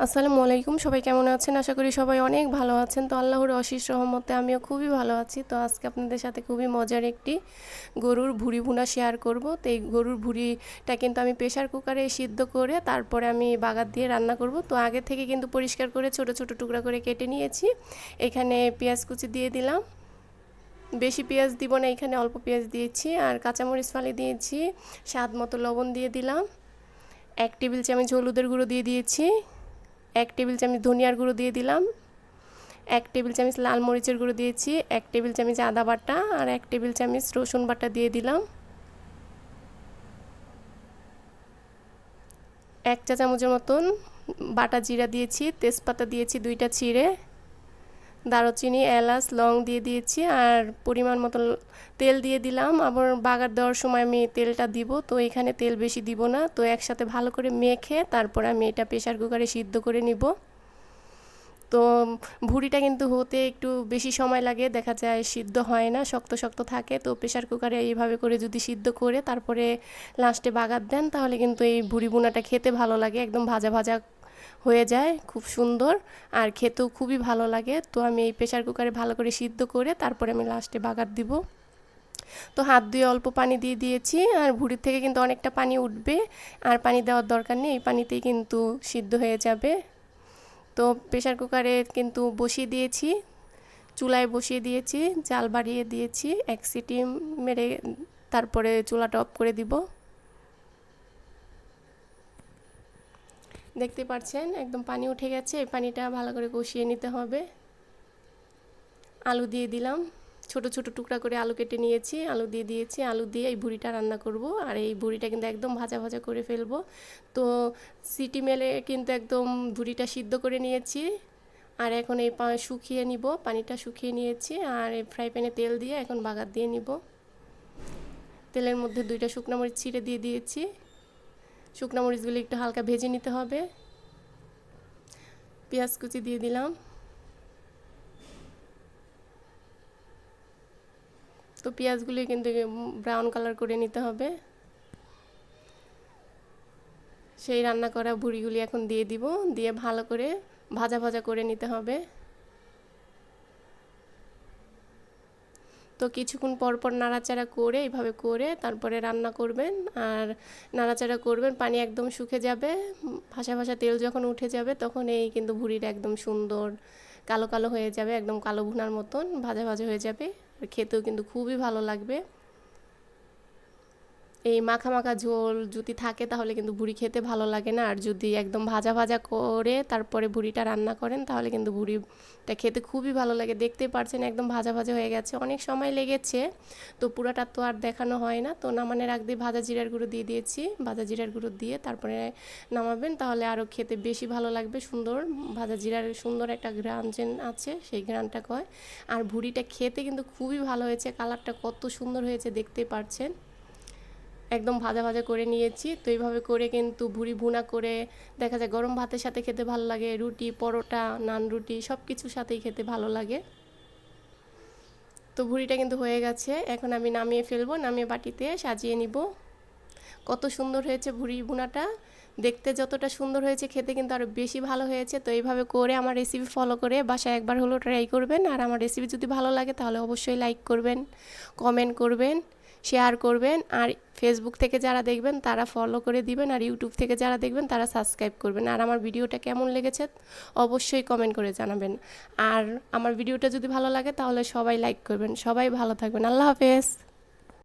আসসালামু আলাইকুম, সবাই কেমন আছেন? আশা করি সবাই অনেক ভালো আছেন। তো আল্লাহর অশেষ রহমতে আমিও খুবই ভালো আছি। তো আজকে আপনাদের সাথে খুবই মজার একটি গরুর ভুঁড়ি ভুনা শেয়ার করব। তো এই গরুর ভুঁড়িটা কিন্তু আমি প্রেশার কুকারে সিদ্ধ করে তারপরে আমি বাগার দিয়ে রান্না করব। তো আগে থেকে কিন্তু পরিষ্কার করে ছোট ছোট টুকরা করে কেটে নিয়েছি। এখানে পেঁয়াজ কুচি দিয়ে দিলাম, বেশি পেঁয়াজ দিব না, এখানে অল্প পেঁয়াজ দিয়েছি। আর কাঁচামরিচ ফালি দিয়েছি, স্বাদ মতো লবণ দিয়ে দিলাম, 1 টেবিল চামচ হলুদের গুঁড়ো দিয়ে দিয়েছি, 1 টেবিল চামচ ধনিয়ার গুঁড়ো দিয়ে দিলাম, 1 টেবিল চামচ লাল মরিচের গুঁড়ো দিয়েছি, 1 টেবিল চামচ আদা বাটা আর 1 টেবিল চামচ রসুন বাটা দিয়ে দিলাম, 1 চা চামচের মতন বাটা জিরা দিয়েছি, তেজপাতা দিয়েছি 2টা ছিঁড়ে, দারুচিনি এলাচ লং দিয়ে দিয়েছি আর পরিমাণ মতো তেল দিয়ে দিলাম। আবার বাগার দেওয়ার সময় আমি তেলটা দিব, তো এখানে তেল বেশি দিব না। তো একসাথে ভালো করে মেখে তারপর আমি এটা প্রেশার কুকারে সিদ্ধ করে নিব। তো ভুঁড়িটা কিন্তু হতে একটু বেশি সময় লাগে, দেখা যায় সিদ্ধ হয় না, শক্ত শক্ত থাকে। তো প্রেশার কুকারে এইভাবে করে যদি সিদ্ধ করে তারপরে লাস্টে বাগার দেন তাহলে কিন্তু এই ভুঁড়ি ভুনাটা খেতে ভালো লাগে, একদম ভাজা ভাজা হয়ে যায়, খুব সুন্দর আর খেতেও খুবই ভালো লাগে। তো আমি এই প্রেশার কুকারে ভালো করে সিদ্ধ করে তারপরে আমি লাস্টে বাগার দিব। তো হাত ধুয়ে অল্প পানি দিয়ে দিয়েছি, আর ভুঁড়ির থেকে কিন্তু অনেকটা পানি উঠবে, আর পানি দেওয়ার দরকার নেই, এই পানিতেই কিন্তু সিদ্ধ হয়ে যাবে। তো প্রেশার কুকারে কিন্তু বসিয়ে দিয়েছি, চুলায় বসিয়ে দিয়েছি, জাল বাড়িয়ে দিয়েছি, 1 সিটি মেরে তারপরে চুলাটা অফ করে দিব। দেখতে পাচ্ছেন একদম পানি উঠে গেছে, এই পানিটা ভালো করে কষিয়ে নিতে হবে। আলু দিয়ে দিলাম, ছোট ছোট টুকরা করে আলু কেটে নিয়েছি, আলু দিয়ে দিয়েছি, আলু দিয়ে এই ভুঁড়িটা রান্না করব। আর এই ভুঁড়িটা কিন্তু একদম ভাজা ভাজা করে ফেলবো। তো সিটি মেলে কিন্তু একদম ভুঁড়িটা সিদ্ধ করে নিয়েছি, আর এখন এই শুকিয়ে নিব, পানিটা শুকিয়ে নিয়েছি। আর এই ফ্রাই প্যানে তেল দিয়ে এখন বাগার দিয়ে নিব। তেলের মধ্যে 2টা শুকনো মরিচ ছিঁড়ে দিয়ে দিয়েছি, শুকনো মরিচগুলো একটু হালকা ভেজে নিতে হবে। পেঁয়াজ কুচি দিয়ে দিলাম, তো পেঁয়াজগুলি কিন্তু ব্রাউন কালার করে নিতে হবে। সেই রান্না করা ভুঁড়িগুলি এখন দিয়ে দিব, দিয়ে ভালো করে ভাজা ভাজা করে নিতে হবে। তো কিছুক্ষণ পর পর নাড়াচাড়া করে এইভাবে করে তারপরে রান্না করবেন, আর নাড়াচাড়া করবেন, পানি একদম শুকে যাবে, ভাসা ভাসা তেল যখন উঠে যাবে তখন এই কিন্তু ভুঁড়িটা একদম সুন্দর কালো কালো হয়ে যাবে, একদম কালো ভুনার মতন ভাজা ভাজা হয়ে যাবে, আর খেতেও কিন্তু খুবই ভালো লাগবে। এই মাখা মাখা ঝোল যদি থাকে তাহলে কিন্তু ভুঁড়ি খেতে ভালো লাগে না, আর যদি একদম ভাজা ভাজা করে তারপরে ভুঁড়িটা রান্না করেন তাহলে কিন্তু ভুঁড়িটা খেতে খুবই ভালো লাগে। দেখতেই পারছেন একদম ভাজা ভাজা হয়ে গেছে, অনেক সময় লেগেছে, তো পুরাটা তো আর দেখানো হয় না। তো নামানোর আগ দিয়ে ভাজা জিরার গুঁড়ো দিয়ে দিয়েছি, ভাজা জিরার গুঁড়ো দিয়ে তারপরে নামাবেন, তাহলে আরও খেতে বেশি ভালো লাগবে। সুন্দর ভাজা জিরার সুন্দর একটা ঘ্রাণ যে আছে সেই ঘ্রাণটা কয়। আর ভুঁড়িটা খেতে কিন্তু খুবই ভালো হয়েছে, কালারটা কত সুন্দর হয়েছে দেখতেই পারছেন, একদম ভাজা ভাজা করে নিয়েছি। তো এইভাবে করে কিন্তু ভুঁড়ি ভুনা করে দেখা যায় গরম ভাতের সাথে খেতে ভালো লাগে, রুটি পরোটা নান রুটি সব কিছুর সাথেই খেতে ভালো লাগে। তো ভুঁড়িটা কিন্তু হয়ে গেছে, এখন আমি নামিয়ে ফেলবো, নামিয়ে বাটিতে সাজিয়ে নিব। কত সুন্দর হয়েছে ভুঁড়ি ভুনাটা, দেখতে যতটা সুন্দর হয়েছে খেতে কিন্তু আরও বেশি ভালো হয়েছে। তো এইভাবে করে আমার রেসিপি ফলো করে বাসায় একবার হলেও ট্রাই করবেন। আর আমার রেসিপি যদি ভালো লাগে তাহলে অবশ্যই লাইক করবেন, কমেন্ট করবেন, শেয়ার করবেন। আর ফেসবুক থেকে যারা দেখবেন তারা ফলো করে দিবেন, আর ইউটিউব থেকে যারা দেখবেন তারা সাবস্ক্রাইব করবেন। আর আমার ভিডিওটা কেমন লেগেছে অবশ্যই কমেন্ট করে জানাবেন। আর আমার ভিডিওটা যদি ভালো লাগে তাহলে সবাই লাইক করবেন। সবাই ভালো থাকবেন, আল্লাহ হাফেজ।